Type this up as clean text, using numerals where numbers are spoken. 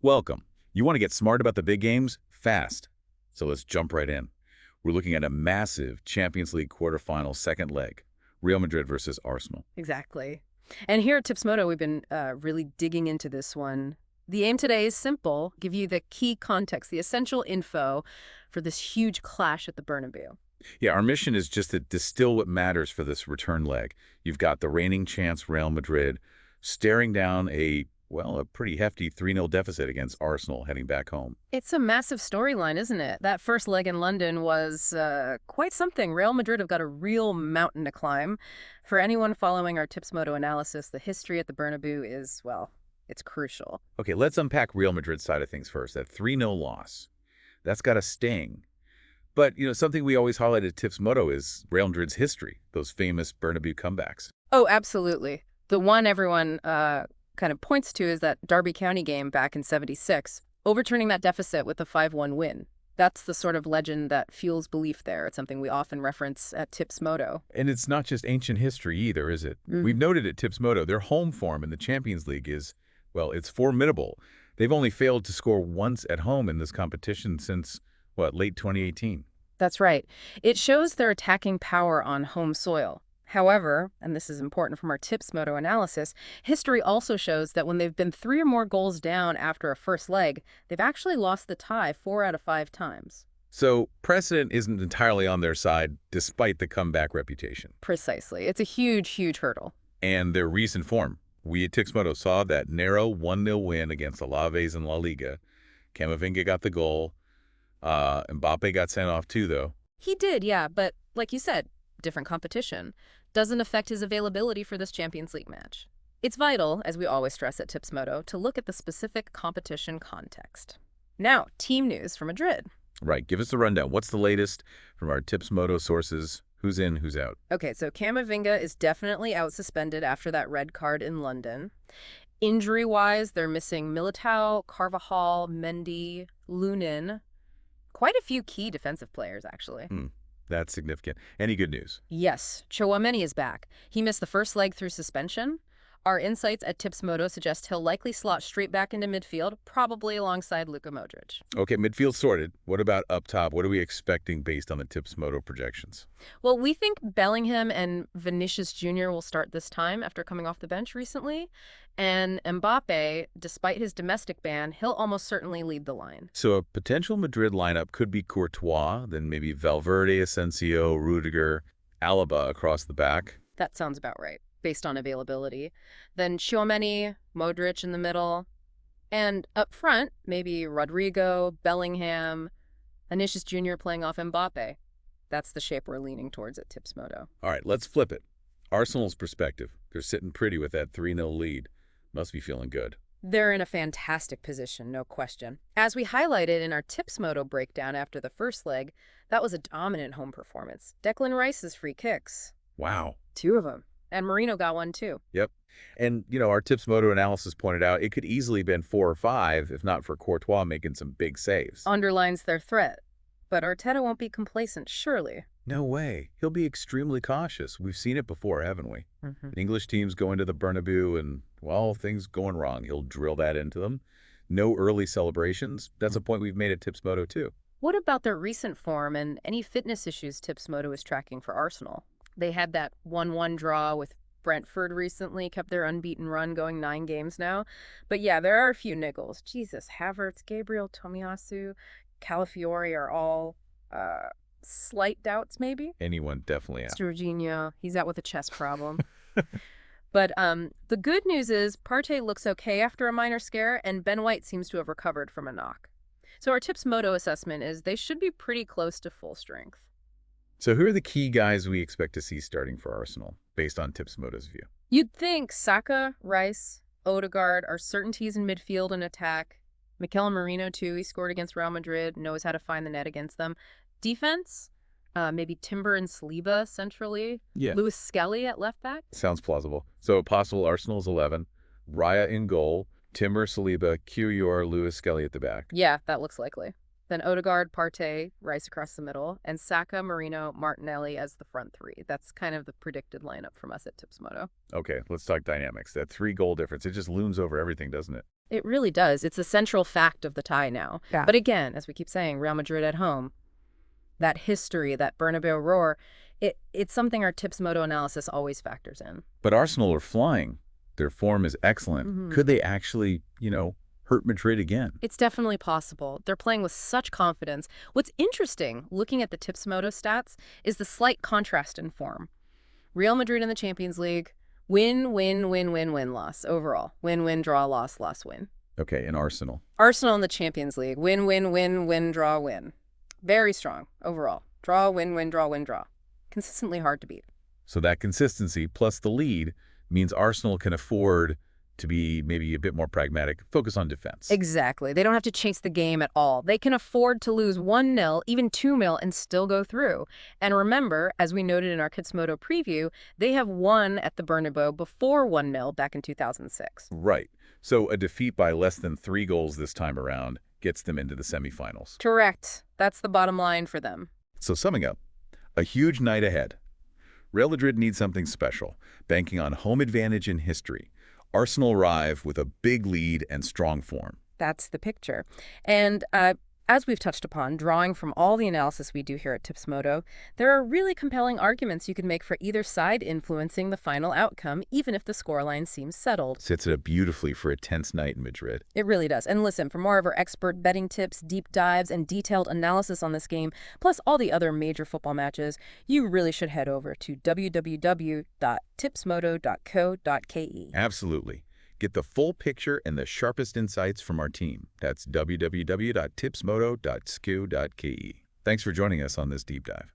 Welcome. You want to get smart about the big games? Fast. So let's jump right in. We're looking at a massive Champions League quarterfinal second leg. Real Madrid versus Arsenal. Exactly. And here at Tipsmodo, we've been really digging into this one. The aim today is simple, give you the key context, the essential info for this huge clash at the Bernabeu. Yeah, our mission is just to distill what matters for this return leg. You've got the reigning champs Real Madrid staring down a pretty hefty 3-0 deficit against Arsenal heading back home. It's a massive storyline, isn't it? That first leg in London was quite something. Real Madrid have got a real mountain to climb. For anyone following our Tipsmodo analysis, the history at the Bernabeu is, well, it's crucial. Okay, let's unpack Real Madrid's side of things first. That 3-0 loss, that's got a sting. But, something we always highlight at Tipsmodo is Real Madrid's history, those famous Bernabeu comebacks. Oh, absolutely. The one everyone kind of points to is that Derby County game back in '76, overturning that deficit with a 5-1 win. That's the sort of legend that fuels belief there. It's something we often reference at Tipsmodo. And it's not just ancient history either, is it? We've noted at Tipsmodo, their home form in the Champions League is, well, it's formidable. They've only failed to score once at home in this competition since, late 2018. That's right. It shows their attacking power on home soil. However, and this is important from our Tipsmodo analysis, history also shows that when they've been 3 or more goals down after a first leg, they've actually lost the tie 4 out of 5 times. So precedent isn't entirely on their side, despite the comeback reputation. Precisely. It's a huge, huge hurdle. And their recent form. We at Tipsmodo saw that narrow 1-0 win against Alaves in La Liga. Camavinga got the goal. Mbappe got sent off too, though. He did, yeah, but like you said, different competition. Doesn't affect his availability for this Champions League match. It's vital, as we always stress at Tipsmodo, to look at the specific competition context. Now, team news from Madrid. Right, give us the rundown. What's the latest from our Tipsmodo sources? Who's in, who's out? Okay, so Camavinga is definitely out suspended after that red card in London. Injury-wise, they're missing Militao, Carvajal, Mendy, Lunin. Quite a few key defensive players, actually. That's significant. Any good news? Yes, Tchouaméni is back. He missed the first leg through suspension. Our insights at Tipsmodo suggest he'll likely slot straight back into midfield, probably alongside Luka Modric. Okay, midfield sorted. What about up top? What are we expecting based on the Tipsmodo projections? Well, we think Bellingham and Vinícius Jr. will start this time after coming off the bench recently. And Mbappe, despite his domestic ban, he'll almost certainly lead the line. So a potential Madrid lineup could be Courtois, then maybe Valverde, Asensio, Rudiger, Alaba across the back. That sounds about right, based on availability. Then Tchouaméni, Modric in the middle. And up front, maybe Rodrigo, Bellingham, Vinícius Jr. playing off Mbappe. That's the shape we're leaning towards at Tipsmodo. All right, let's flip it. Arsenal's perspective. They're sitting pretty with that 3-0 lead. Must be feeling good. They're in a fantastic position, no question. As we highlighted in our Tipsmodo breakdown after the first leg, that was a dominant home performance. Declan Rice's free kicks. Wow. 2 of them. And Marino got one, too. Yep. And, our Tipsmodo analysis pointed out it could easily have been 4 or 5 if not for Courtois making some big saves. Underlines their threat. But Arteta won't be complacent, surely. No way. He'll be extremely cautious. We've seen it before, haven't we? English teams go into the Bernabeu and, things going wrong. He'll drill that into them. No early celebrations. That's a point we've made at Tipsmodo, too. What about their recent form and any fitness issues Tipsmodo is tracking for Arsenal? They had that 1-1 draw with Brentford recently, kept their unbeaten run going 9 games now. But yeah, there are a few niggles. Jesus, Havertz, Gabriel, Tomiyasu, Calafiori are all slight doubts, maybe? Anyone definitely out. Jorginho, he's out with a chest problem. But the good news is Partey looks okay after a minor scare, and Ben White seems to have recovered from a knock. So our Tipsmodo assessment is they should be pretty close to full strength. So who are the key guys we expect to see starting for Arsenal, based on Tipsmodo's view? You'd think Saka, Rice, Ødegaard are certainties in midfield and attack. Mikel Merino, too, he scored against Real Madrid, knows how to find the net against them. Defense, maybe Timber and Saliba centrally. Yeah. Lewis Skelly at left back. Sounds plausible. So possible Arsenal's 11, Raya in goal, Timber, Saliba, Kiwior, Lewis Skelly at the back. Yeah, that looks likely. Then Ødegaard, Partey, Rice across the middle, and Saka, Marino, Martinelli as the front 3. That's kind of the predicted lineup from us at Tipsmodo. Okay, let's talk dynamics. That 3-goal difference, it just looms over everything, doesn't it? It really does. It's a central fact of the tie now. Yeah. But again, as we keep saying, Real Madrid at home, that history, that Bernabeu roar, it's something our Tips Moto analysis always factors in. But Arsenal are flying. Their form is excellent. Could they actually, hurt Madrid again? It's definitely possible. They're playing with such confidence. What's interesting, looking at the Tips Moto stats, is the slight contrast in form. Real Madrid in the Champions League, win, win, win, win, win, loss overall. Win, win, draw, loss, loss, win. Okay, and Arsenal. Arsenal in the Champions League, win, win, win, win, draw, win. Very strong overall. Draw, win, win, draw, win, draw. Consistently hard to beat. So that consistency plus the lead means Arsenal can afford to be maybe a bit more pragmatic, focus on defense. Exactly. They don't have to chase the game at all. They can afford to lose 1-0, even 2-0, and still go through. And remember, as we noted in our Tips Moto preview, they have won at the Bernabeu before 1-0 back in 2006. Right. So a defeat by less than 3 goals this time around gets them into the semifinals. Correct. That's the bottom line for them. So summing up, a huge night ahead. Real Madrid needs something special, banking on home advantage in history. Arsenal arrive with a big lead and strong form. That's the picture. And as we've touched upon, drawing from all the analysis we do here at Tips Moto, there are really compelling arguments you can make for either side influencing the final outcome, even if the scoreline seems settled. Sets it up beautifully for a tense night in Madrid. It really does. And listen, for more of our expert betting tips, deep dives, and detailed analysis on this game, plus all the other major football matches, you really should head over to www.tipsmoto.co.ke. Absolutely. Get the full picture and the sharpest insights from our team. That's www.tipsmoto.co.ke. Thanks for joining us on this deep dive.